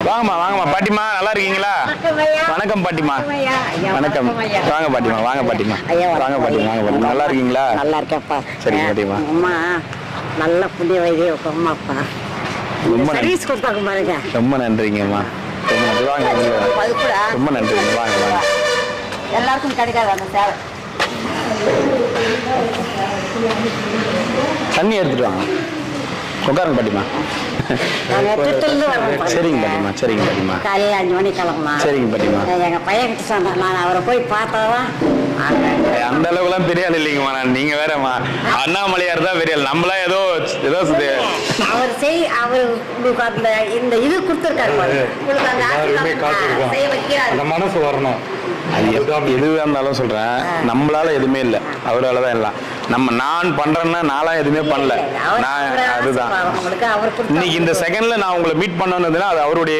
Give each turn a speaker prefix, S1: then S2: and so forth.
S1: வாங்கம்மா வாங்கம்மா பாட்டிமா, நல்லா இருக்கீங்களா? வணக்கம் பாட்டிமா. வணக்கம். வாங்க பாட்டிமா, வாங்க பாட்டிமா, வாங்க பாட்டிமா, வாங்க பாட்டிமா, நல்லா இருக்கீங்களா?
S2: நல்லா இருக்கேன்ப்பா.
S1: சரி பாட்டிமா.
S2: அம்மா நல்ல புண்ணிய வைத்திய அம்மாப்பா. ரொம்ப சர்வீஸ் கொடுத்தாங்க பாருங்க.
S1: ரொம்ப நன்றிங்கம்மா. வாங்க, ரொம்ப நன்றிங்க. வாங்க வாங்க.
S2: எல்லாருக்கும் கிடைக்காது அந்த சேவை.
S1: தண்ணி எடுத்துட்டு வாங்க, உட்காருங்க பாட்டிமா. சரிங்க பாட்டிமா, சரிங்க பாட்டிமா.
S2: காலையில் 5 மணிக்கு கிளம்பலாம்.
S1: சரிங்க பாட்டிமா.
S2: எங்க பையன் கிட்ட சொன்னேன், நான் அவரை போய் பார்த்தாதான்.
S1: அந்த அளவுக்குலாம் பெரிய ஆள் இல்லைங்கம்மா. நீங்க வேறம்மா, அண்ணாமலையார் தான் பெரிய ஆள். நம்மளாம் ஏதோ ஏதோ
S2: அவர் அவர் உங்களுக்கு அந்த இந்த இது கொடுத்துருக்காரு, உங்களுக்கு அந்த
S3: மனசு வரணும்.
S1: அது எதுவாக இருந்தாலும் சொல்றேன், நம்மளால எதுவுமே இல்லை, அவரால் தான் எல்லாம். நான் பண்றேன்னா நான்லாம் எதுவுமே பண்ணல. நான் அதுதான் இன்னைக்கு இந்த செகண்ட்ல நான் உங்களை மீட் பண்ணணும்னதுன்னா அது அவருடைய